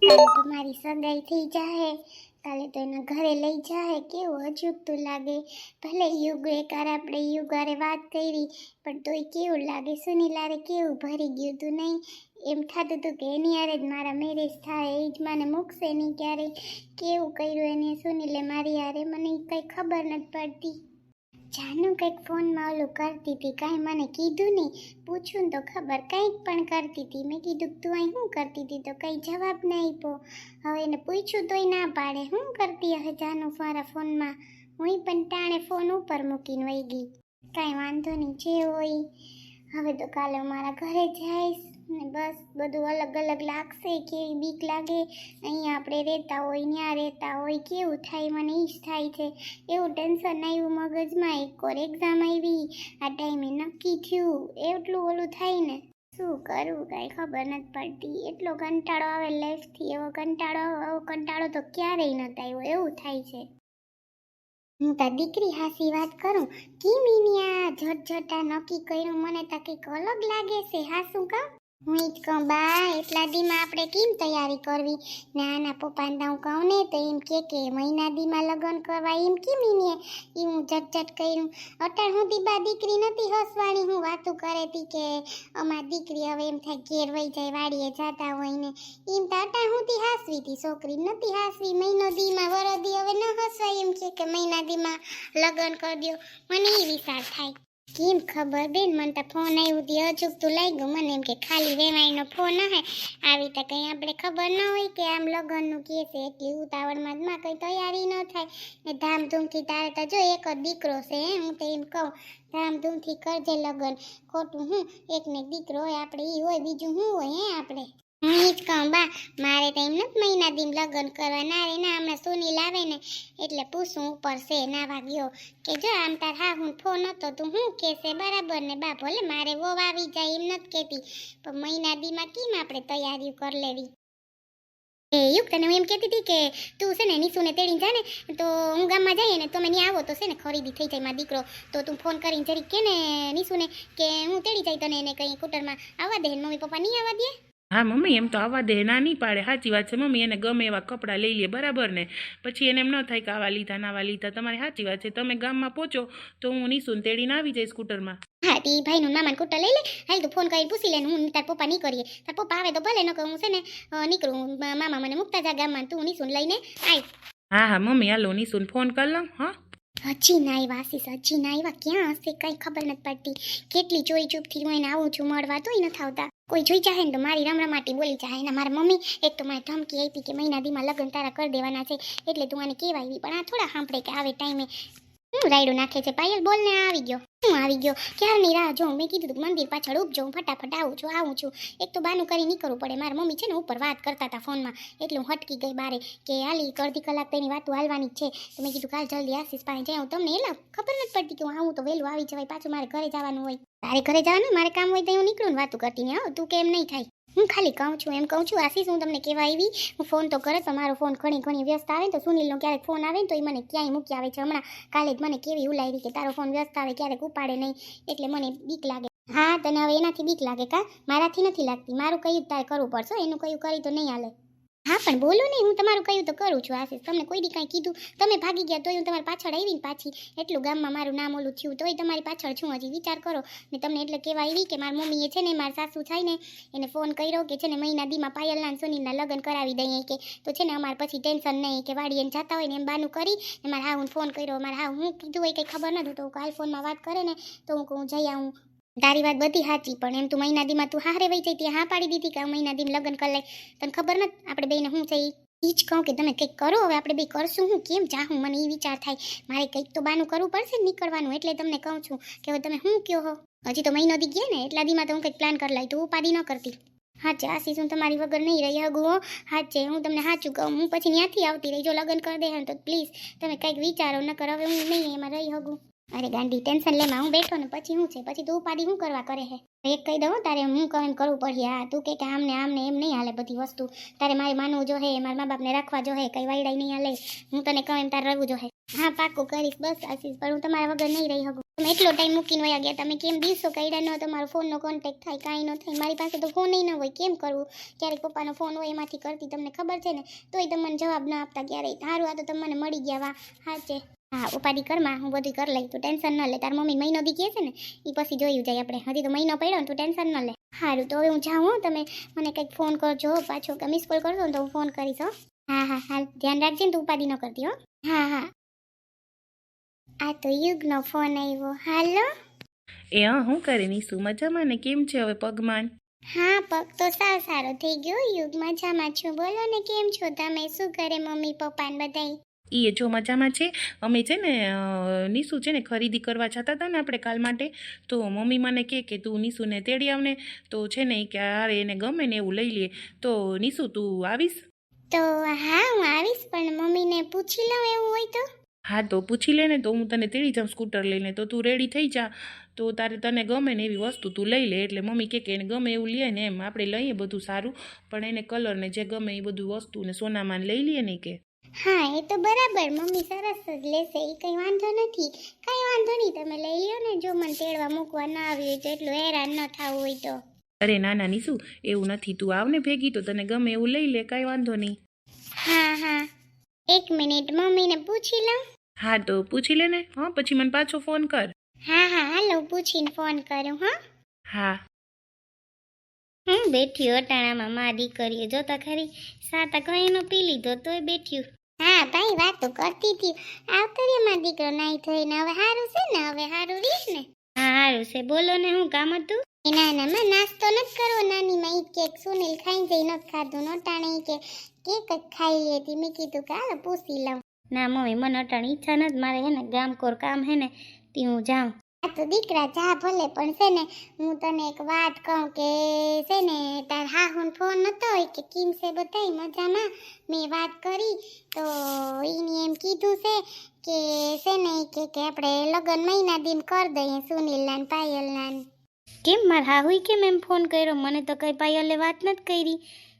કાલે તો મારી સગાઈ થઈ જાહે, કાલે તો એના ઘરે લઈ જાહે. કેવું અજુગતું લાગે. ભલે યુગ એકાર આપણે યુગારે વાત કરી, પણ તોય કેવું લાગે. સુનીલારે કેવું ભરી ગયું તું નહીં? એમ થતું હતું કે એની યારે જ મારા મેરેજ થાય, એ જ મને મૂકશે નહીં ક્યારે. કેવું કર્યું એને સુનીલે મારી યારે, મને કંઈ ખબર નથી પડતી. જાનું કંઈક ફોનમાં ઓલું કરતી હતી, કાંઈ મને કીધું નહીં. પૂછું તો ખબર કંઈક પણ કરતી હતી. મેં કીધું તું અહીં શું કરતી હતી, તો કંઈ જવાબ નહીં આપ્યો. હવે એને પૂછ્યું તોય ના પાડે. શું કરતી હશે જાનું મારા ફોનમાં? હું પણ ટાણે ફોન ઉપર મૂકીને વહી ગઈ. કાંઈ વાંધો નહીં, જે હોય. હવે તો કાલે મારા ઘરે જઈશ ને બસ બધું અલગ અલગ લાગશે. કેવી બીક લાગે. અહીંયા આપણે રહેતા હોય, ત્યાં રહેતા હોય, કેવું થાય મને ઈ જ થાય છે. એવું ટેન્શન આવ્યું મગજમાં. એક વાર એક્ઝામ આવી, આ ટાઈમે નક્કી થયું, એટલું ઓલું થાય ને. શું કરું કાંઈ ખબર નથી પડતી. એટલો કંટાળો આવે લાઈફથી. એવો કંટાળો તો ક્યારેય નથી આવ્યો, એવું થાય છે. હું તાર દીકરી હાસી વાત કરું, કી મીનિયા ઝટઝટા નક્કી કર્યું, મને તો કંઈક અલગ લાગે છે. હાસું કહું? હું ઈ જ કહું બા, એટલા દીમાં આપણે કેમ તૈયારી કરવી? નાના પપ્પાને તો હું કહું ને તો એમ કે મહિના દીમાં લગ્ન કરવા, એમ કેમ ઈને એ હું ઝટઝટ કર્યું. અટાણ સુધી બા દીકરી નથી હસવાની. હું વાતું કરે હતી કે અમારી દીકરી હવે એમ થાય ઘેર વહી જાય, વાડીએ જતા હોય ને. એમ તો અટાણ સુધી હાસવી હતી, છોકરી નથી હાસવી. મહિનો દીમાં વરદી હવે ન હસવાય. એમ કે મહિના દીમાં લગ્ન કરી દો. મને એ વિચાર થાય. કેમ ખબર બેન, મને તો ફોન આવ્યું હતી, અજુગતું લાગ્યું મને. એમ કે ખાલી વેવાઈનો ફોન હે, આવી તો કંઈ આપણે ખબર ન હોય કે આમ લગ્નનું કહે છે. એટલી ઉતાવળમાં માં કંઈ તૈયારી ન થાય ને. ધામધૂમથી તારે તો જો એક જ દીકરો છે. હું તો એમ કહું ધામધૂમથી કરજે લગ્ન. ખોટું હું એકને દીકરો હોય આપણે, એ હોય બીજું શું હોય હે આપણે. હું ઈ જ કહું બા, મારે તો એમ નથી મહિના દીમ લગ્ન કરવા. ના રે ના, હમણાં સુનીલ આવે ને એટલે પૂછું ઉપર છે નાવા ગયો કે જો આમ તાર હા હું ફોન હતો તું શું કહેશે બરાબર ને. બા ભલે મારે વો આવી જાય એમ નથી કહેતી, પણ મહિના દીમાં કેમ આપણે તૈયારીઓ કરી લેવી. એ યુગ તને હું એમ કહેતી હતી કે તું છે ને નીસુને તેડીને જા ને, તો હું ગામમાં જઈએ ને તમે ત્યાં આવો તો છે ને ખરીદી થઈ જાય મારો દીકરો. તો તું ફોન કરીને જરીક કે ને નીસુને કે હું તેડી જાય તને એને કંઈ સ્કૂટરમાં આવવા દે. મમ્મી પપ્પા નહીં આવવા દે? હા મમ્મી, એમ તો આવવા દે, ના નહીં પાડે. સાચી વાત છે મમ્મી. એને ગમે એવા કપડાં લઈ લે બરાબર ને. પછી એને એમ ન થાય કે આવા લીધા નાવા લીધા. તમારી સાચી વાત છે. તમે ગામમાં પહોંચો તો હું નીસુને તેડીને આવી જઈશ સ્કૂટરમાં. હા તી ભાઈનું મામાને કુટર લઈ લે. હાલ તું ફોન કરીને પૂછી લે. હું તાર પપ્પા નહીં કરીએ. તાર પપ્પા આવે તો ભલે, ન કહું છે ને નીકળું. મામા મને મૂકતા જા ગામમાં, તું નીસુને લઈને આય. હા હા મમ્મી, હાલો નીસુને ફોન કરી લઉં. હા હજી ના આવ્યા આશીષ, હજી ના આવ્યા. ક્યાં હશે કંઈ ખબર નથી પડતી. કેટલી ચોઈ ચૂપથી હું એને આવું છું મળવા, તોય નથી આવતા. કોઈ જોઈ જાય ને તો મારી રમરમાટી બોલી જાય. એના મારા મમ્મી એક તો મને ધમકી આપી કે મહિના દીમાં લગ્ન તારા કરી દેવાના છે, એટલે તું આને કહેવાય. પણ આ થોડા સાંભળે કે આવે ટાઈમે હું રાયડું નાખે છે. પાયલ બોલ ને, આવી ગયો. હું આવી ગયો ક્યારની રાહ જો. મેં કીધું તું મંદિર પાછળ ઉપજો, હું ફટાફટ આવું છું. એક તો બાનું કરી નીકળવું પડે. મારા મમ્મી છે ને ઉપર વાત કરતા હતા ફોનમાં, એટલે હું હટકી ગઈ બારે કે હાલી અડધી કલાક તેની વાતો હાલવાની જ છે. તો મેં કીધું કાલ જલ્દી આશીષ પાસે જાય. હું તમને એટલે ખબર નથી પડતી કે હું આવું તો વહેલું આવી જવાય. પાછું મારે ઘરે જવાનું હોય. તારે ઘરે જવાનું, મારે કામ હોય તો હું નીકળું ને વાતું કરતી ને. તું કે એમ નહીં થાય. હું ખાલી કહું છું, એમ કહું છું આશીષ. હું તમને કહેવા આવી, હું ફોન તો કરે તો મારો ફોન ઘણી વ્યસ્ત આવે તો સુનિલનો ક્યારેક ફોન આવે ને તો એ મને ક્યાંય મૂકી આવે છે. હમણાં કાલે જ મને કેવી ઉલાવી કે તારો ફોન વ્યસ્ત આવે, ક્યારેક ઉપાડે નહીં, એટલે મને બીક લાગે. હા તને હવે એનાથી બીક લાગે કા? મારાથી નથી લાગતી. મારું કહ્યું તારે કરવું પડશે, એનું કહ્યું કરી તો નહીં હાલે. હા પણ બોલો નહીં, હું તમારું કહ્યું તો કરું છું આશીષ. તમને કોઈ દી કાંઈ કીધું, તમે ભાગી ગયા તોય હું તમારી પાછળ આવીને પાછી. એટલું ગામમાં મારું નામ ઓલું થયું તોય તમારી પાછળ છું હજી. વિચાર કરો ને. તમને એટલે કહેવા આવી કે મારી મમ્મીએ છે ને મારા સાસુ થાય ને એને ફોન કર્યો કે છે ને મહિના દીમાં પાયલના અને સુનીલના લગ્ન કરાવી દઈએ કે, તો છે ને અમારે પછી ટેન્શન નહીં કે વાડી એને જતા હોય ને એમ બાનું કરી ને. મારા હા હું ફોન કર્યો, મારા હા હું કીધું હોય કંઈ ખબર નતું તો કાલ ફોનમાં વાત કરે ને તો હું કહું જઈ આવું. તારી વાત બધી સાચી, પણ એમ તું મહિના દીમાં તું હારે વહી જઈ ત્યાં હા પાડી દીધી કે મહિના દીમ લગ્ન કરી લે. તને ખબર નથી આપણે બેને શું છે એ જ કહું કે તમે કંઈક કરો. હવે આપણે બે કરશું. હું કેમ જાઉં, મને એ વિચાર થાય. મારે કંઈક તો બાનું કરવું પડશે નીકળવાનું. એટલે તમને કહું છું કે હવે તમે શું કહો હો. હજી તો મહિનો દી ગયા ને, એટલા દીમાં તો હું કંઈક પ્લાન કરી લાવી. તું ઉપાડી ન કરતી. હા છે આશીષ, હું તમારી વગર નહીં રહી હગું હો. હા છે, હું તમને સાચું કહું. હું પછી ત્યાંથી આવતી રહી. જો લગ્ન કરી દે તો પ્લીઝ તમે કંઈક વિચારો. નકર હવે હું નહીં એમાં રહી હગું. અરે ગાંડી, ટેન્શન લેમાં હું બેઠો ને પછી શું છે? પછી તું ઉપાડી શું કરવા કરે હે? એક કહી દઉં તારે, હું કહું એમ કરવું પડે. હા તું કે આમને એમ નહીં હાલે બધી વસ્તુ. તારે મારે માનવું જો હે, મારા મા બાપને રાખવા જો હે, કઈ વાયડાઈ નહીં હાલે. હું તને કહું એમ તારે રહેવું જો હે. હા પાકું કરીશ બસ આશીષ, પણ હું તમારા વગર નહીં રહી શકું. તમે એટલો ટાઈમ મૂકીને વયા ગયા, તમે કેમ દિવસો કાઢ્યા ન, તમારો ફોનનો કોન્ટેક્ટ થાય, કાંઈ ન થાય. મારી પાસે તો ફોન ન હોય, કેમ કરવું? ક્યારેક પપ્પાનો ફોન હોય એમાંથી કરતી, તમને ખબર છે ને, તોય તમને જવાબ ના આપતા ક્યારેય. સારું આ તો તમને મળી ગયા, વાહ હા છે. હા ઉપાધિ કરમાં, હું બધું કરી લઈ, તું ટેન્શન ન લે. તાર મમ્મી મહિનો દી કહે છે ને એ પછી જોયું જાય આપણે, હજી તો મહિનો પડ્યો ને, તું ટેન્શન ન લે. સારું તો હવે હું જાઉં હો, તમે મને કંઈક ફોન કરજો પાછો, કે મિસ કોલ કરજો ને તો હું ફોન કરીશ હો. હા હા હાલ ધ્યાન રાખજે ને, તું ઉપાધિ ન કરતી હો. હા હા. આ તો યુગનો ફોન આવ્યો. હાલો. એ હા, શું કરે નીસુ, મજામાં ને? કેમ છે હવે પગમાં? હા પગ તો સાવ સારો થઈ ગયો. યુગ મજામાં છું, બોલો ને કેમ છો તમે? શું કરે મમ્મી પપ્પા ને બધાય? એ જો મજામાં છે. અમે છે ને નીસુ છે ને ખરીદી કરવા જતા હતા ને આપણે કાલ માટે, તો મમ્મી મને કે તું નીસુને તેડી આવને, તો છે ને ઈ કે હારે એને ગમે ને એવું લઈ લે. તો નીસુ તું આવીશ? તો હા હું આવીશ, પણ મમ્મીને પૂછી લઉં એવું હોય તો. હા તો પૂછી લે ને, તો હું તને તેડી જાઉં સ્કૂટર લઈને, તો તું રેડી થઈ જા. તો તને ગમે ને એવી વસ્તુ તું લઈ લે. એટલે મમ્મી કે એને ગમે એવું લે ને, એમ આપણે લઈએ બધું સારું, પણ એને કલર ને જે ગમે એ બધું વસ્તુ ને સોનામાં લઈ લઈએ ને કે. હા એ તો બરાબર, મમ્મી સરસ જ લેશે, એ કંઈ વાંધો નથી. કંઈ વાંધો નહીં, તમે લઈ લો ને. જો મને તેડવા મૂકવા ના આવી હોય તો, એટલું હેરાન ન થવું હોય તો. અરે ના ના નીસુ, એવું નથી, તું આવ ને ભેગી, તો તને ગમે એવું લઈ લે, કાંઈ વાંધો નહીં. હા હા એક મિનિટ મમ્મીને પૂછી લઉં. હા તો પૂછી લે ને, હા પછી મને પાછો ફોન કર. હા હા હાલો પૂછીને ફોન કરું. હા હા હું બેઠી અટાણામાં માં દીકરીએ જોતા ખરી, સાતા કઈ નો પી લીધો તોય બેઠ્યું. હા ભાઈ વાતો કરતી હતી, આવતો રે માં દીકરો નાઈ ધોઈને, હવે હારું છે ને, હવે હારું રીશ ને. હા હારું છે, બોલો ને હું કામ હતું? ના ના માં નાસ્તો નથી કરવો, નાની માં ઈ કેક સુનિલ ખાઈ જઈ નથી ખાધું, નટાણે ઈ કે કેક જ ખાઈ હતી. મેં કીધું કે હાલો પૂછી લઉં. ના મમ્મી મને અટાણી ઈચ્છા નથી, મારે હે ને ગામકોર કામ હે ને તે હું જાઉં. આ તો દીકરા જા ભલે, પણ છે ને હું તને એક વાત કહું કે છે ને તાર હાહુન ફોન નતો હોય કે કેમ છે બધાય મજામાં? મેં વાત કરી તો એને એમ કીધું છે ને કે આપણે લગન મહિના દિન કરી દઈએ સુનિલના ને પાયલના. કેમ માર હાહુઈ કેમ એમ ફોન કર્યો? મને તો કઈ પાયલે વાત નથી કરી.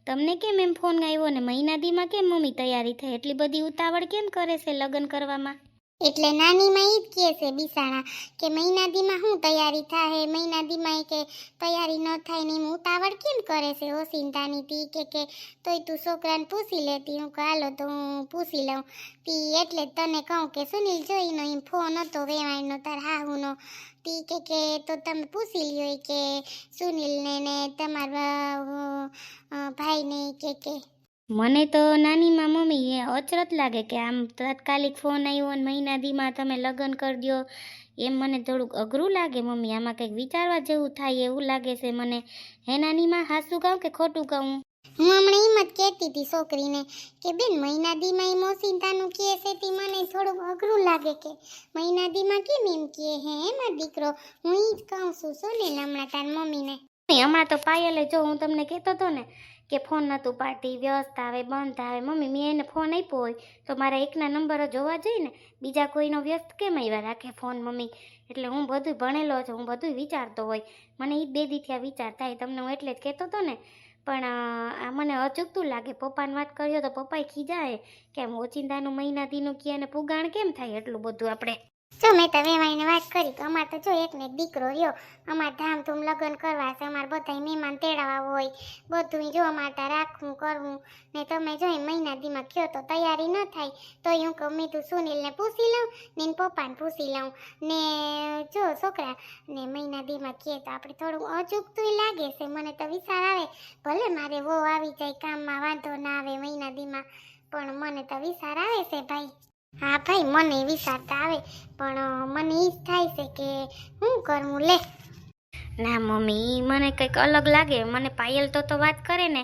તમને કેમ એમ ફોન આવ્યો ને મહિના દીમાં કેમ મમ્મી તૈયારી થઈ? એટલી બધી ઉતાવળ કેમ કરે છે લગન કરવામાં? એટલે નાની માં ઈ જ કહે છે બિસાણા કે મહિના દીમાં શું તૈયારી થાય, મહિના દીમાં કે તૈયારી ન થાય ને એમ ઉતાવળ કેમ કરે છે ઓસિંતાની તી કે તોય તું છોકરાને પૂછી લેતી. હું હાલો તો હું પૂછી લઉં તી, એટલે તને કહું કે સુનિલ જોઈનો એમ ફોન હતો વેવાઈનો તાર હાહુનો, તી કે તો તમે પૂછી લ્યો કે સુનિલને ને તમારા ભાઈને કે. મને તો નાનીમાં મમ્મી અચરત લાગે કે આમ તાત્કાલિક ફોન આવ્યો ને મહિના દીમાં તમે લગ્ન કરી દો, એમ મને થોડુંક અઘરું લાગે મમ્મી. આમાં કંઈક વિચારવા જેવું થાય એવું લાગે છે મને. હે નાનીમાં હાસું કહું કે ખોટું કહું? હું હમણાં એમ જ કહેતી હતી છોકરીને કે બેન મહિના દીમાં એ મોસીતાનું કહે છે તે મને થોડુંક અઘરું લાગે કે મહિના દીમાં કેમ એમ કહે હે એમાં દીકરો. હું ઈ જ કહું છું સુનિલ હમણાં તાર મમ્મીને. હમણાં તો પાયલે જો હું તમને કહેતો હતો ને કે ફોન નહોતું પાડતી, વ્યસ્ત આવે બંધ આવે. મમ્મી મેં એને ફોન આપ્યો હોય તો મારા એકના નંબર જોવા જોઈએ ને, બીજા કોઈનો વ્યસ્ત કેમ આવ્યા રાખે ફોન મમ્મી? એટલે હું બધું ભણેલો છું, હું બધું વિચારતો હોય, મને એ બે દીથી આ વિચાર થાય. તમને હું એટલે જ કહેતો હતો ને, પણ આ મને અચૂકતું લાગે. પપ્પાને વાત કર્યો તો પપ્પાએ ખીજાય કે આમ ઓચિંતાનું મહિના દીનું કે અને પુગાણ કેમ થાય એટલું બધું આપણે. જો મેં તો વેવાઈને વાત કરી તો અમારે તો જો એકને એક દીકરો રહ્યો, અમારે ધામધૂમ લગ્ન કરવા છે, અમારે બધા મહેમાન તેડાવવા હોય, બધું જો અમારે ત્યાં રાખવું કરવું ને. તમે જો મહિના દીમાં કયો તો તૈયારી ન થાય તો હું કહું મેં તું સુનિલને પૂછી લઉં ને એને પપ્પાને પૂછી લઉં ને. જો છોકરા ને મહિના દીમાં કહે તો આપણે થોડું અચૂકતું લાગે છે. મને તો વિચાર આવે ભલે મારે વહુ આવી જાય કામમાં વાંધો ના આવે મહિના દીમાં, પણ મને તો વિચાર આવે છે ભાઈ. હા ભાઈ મને વિચારતા આવે, પણ મને ઈ જ થાય છે કે શું કરવું લે. ના મમ્મી મને કંઈક અલગ લાગે. મને પાયલ તો વાત કરે ને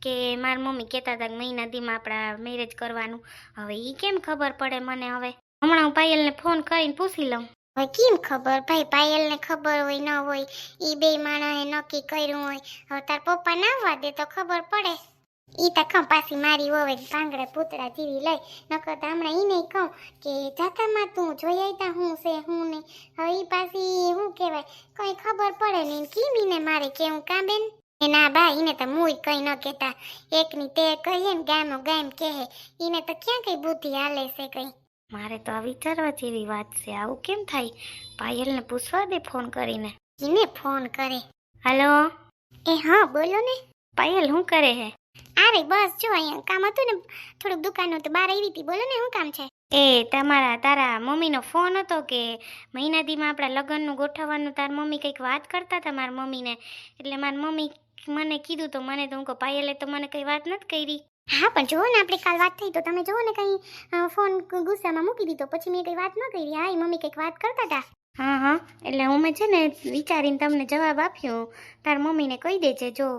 કે મારા મમ્મી કહેતા હતા કે મહિના દીમાં આપણા મેરેજ કરવાનું. હવે ઈ કેમ ખબર પડે મને? હવે હમણાં હું પાયલને ફોન કરીને પૂછી લઉં. હવે કેમ ખબર ભાઈ? પાયલને ખબર હોય ન હોય, ઈ બે માણસે નક્કી કર્યું હોય. હવે તાર પપ્પા ના આવવા દે તો ખબર પડે. ઈ તો કહું પાછી મારી હોવે ભાંગડા પૂતળા જેવી લઈ નકર તો હમણાં ઈને કહું કે જાતામાં તું જોઈ આવતા હું છે હું નહીં. હવે ઈ પાછી શું કહેવાય કંઈ ખબર પડે નહીં કેમ ઈને મારે કેવું કાં બેન? ના બા ઈને તો મુય કંઈ ન કહેતા, એકની તે કહીએ ને ગામો ગામ કહે, ઈને તો ક્યાં કઈ બુદ્ધિ હાલે છે કઈ. મારે તો આ વિચારવા જેવી વાત છે. આવું કેમ થાય? પાયલને પૂછવા દે ફોન કરીને. એને ફોન કરે. હલો. એ હા બોલો ને. પાયલ શું કરે હે? અરે બસ જો અહીંયા કામ હતું ને, થોડુંક દુકાનનું તો બહાર આવી હતી. બોલો ને શું કામ છે? એ તારા મમ્મીનો ફોન હતો કે મહિના દીમાં આપણા લગ્નનું ગોઠવવાનું તાર મમ્મી કંઈક વાત કરતા હતા મારા મમ્મીને, એટલે મારી મમ્મી મને કીધું તો મને તો હું કહું પાયલે તો મને કંઈ વાત નથી કરી. હા પણ જુઓ ને આપણે કાલ વાત થઈ તો તમે જુઓ ને કંઈ ફોન ગુસ્સામાં મૂકી દીધો, પછી મેં કંઈ વાત ન કરી. હા એ મમ્મી કંઈક વાત કરતા હતા. હા એટલે હું મેં છે ને વિચારીને તમને જવાબ આપ્યો. તાર મમ્મીને કહી દેજે જો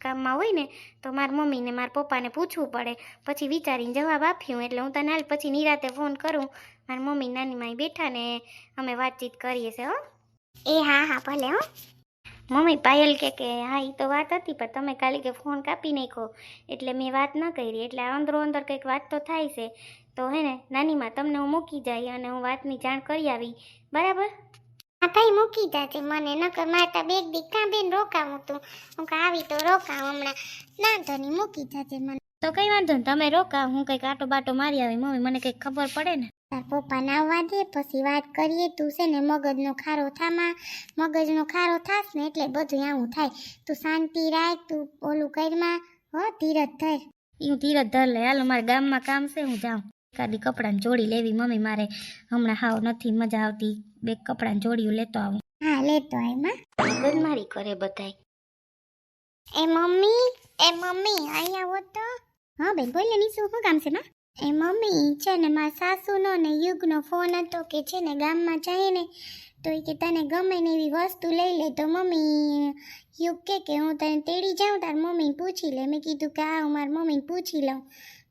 કામમાં હોય ને તો મારા મમ્મીને મારા પપ્પાને પૂછવું પડે, પછી વિચારીને જવાબ આપ્યું. એટલે હું તને હાલ પછી નિરાતે ફોન કરું. મારા મમ્મી નાની માઈ બેઠા ને અમે વાતચીત કરીએ છે. હો એ હા ભલે. હો મમ્મી પાયલ કે હા એ તો વાત હતી પણ તમે કાલે કે ફોન કાપી નાખો એટલે મેં વાત ન કરી, એટલે અંદરો અંદર કંઈક વાત તો થાય છે. તો હે ને નાનીમાં તમને હું મૂકી જાય અને હું વાતની જાણ કરી આવી. બરાબર? હા કઈ મૂકી જાજે મને, નકર મારતા બેગ દી કાં બેન રોકાવું તું. હું કાં આવી તો રોકાવ હમણાં. વાંધો નહીં મૂકી જાજે મને. તો કઈ વાંધો નહીં તમે રોકાવ, હું કંઈક આટો બાટો મારી આવી. મમ્મી મને કંઈક ખબર પડે ને. તાર પપ્પાને આવવા દે પછી વાત કરીએ. તું છે ને મગજનો ખારો થાસ ને એટલે બધું આવું થાય. તું શાંતિ રાખ, તું ઓલું કરમાં હો ધીરજ ધર. હું ધીરજ ધર લે. હાલો મારે ગામમાં કામ છે, હું જાઉં. એકાદી કપડાની જોડી લેવી મમ્મી મારે હમણાં હાવ નથી મજા આવતી. બે કપડાની જોડીઓ લેતો આવું. હા લેતો આય માં. મગજમારી કરે બધાય. એ મમ્મી અહીંયા આવો તો. હા બેન બોલ ને નીસુ શું કામ છે માં? એ મમ્મી છે ને મારા સાસુનો ને યુગનો ફોન હતો કે છે ને ગામમાં જાય ને તો એ કે તને ગમે ને એવી વસ્તુ લઈ લે. તો મમ્મી યુગ કે હું તને તેડી જાઉં તાર મમ્મીને પૂછી લે. મેં કીધું કે હા હું મારી મમ્મીને પૂછી લઉં.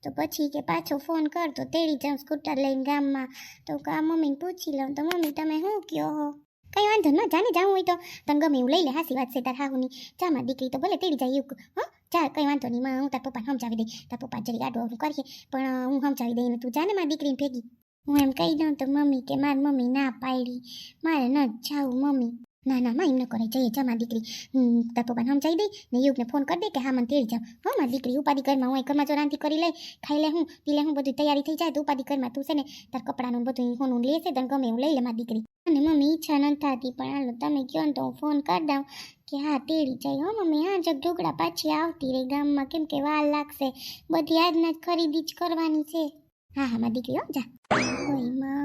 તો પછી કે પાછો ફોન કર તો તેડી જાઉં સ્કૂટર લઈને ગામમાં. તો આ મમ્મીને પૂછી લઉં. તો મમ્મી તમે શું કહો હો? કઈ વાંધો ન જાને જાવું હોય તો તને ગમે એવું લઈ લે. હાસી વાત છે તાર હાહુની. જામાં દીકરી તો ભલે તેડી જાય યુગ. હા ચાલ કઈ વાંધો નહીં માં, હું તાર પપ્પાને સમજાવી દઈ. તાર પપ્પા જરી આડું અવડું કરીએ પણ હું સમજાવી દઈને તું જાને મારી દીકરીને ભેગી. હું એમ કહી દઉં તો મમ્મી કે મારી મમ્મી ના પાડી, મારે ન જાવું મમ્મી. ના માં એમ ન કરે, જઈએ જા મારી દીકરી. તાર પપ્પાને સમજાવી દઈ ને યુગને ફોન કરી દે કે હા મને તેડી જાઉં. હો મારી દીકરી ઉપાધિ ઘરમાં હું ઘરમાં જો રાંધી કરી લઈ ખાઈ લે હું પી લે હું બધું તૈયારી થઈ જાય તો ઉપાધિ ઘરમાં તું છે ને તાર કપડાનું બધું હોનું લેશે તને ગમે એવું લઈ લે મારી દીકરી. અને મમ્મી ઈચ્છા ન થતી પણ હાલો તમે કહો ને તો હું ફોન કરી દઉં કે હા તેડી જાય. હો મમ્મી હા જગ ઢોકળા પાછી આવતી રહી ગામમાં, કેમ કે વાર લાગશે. બધી આજના જ ખરીદી જ કરવાની છે. હા મારી દીકરી હો જા. ઓય માં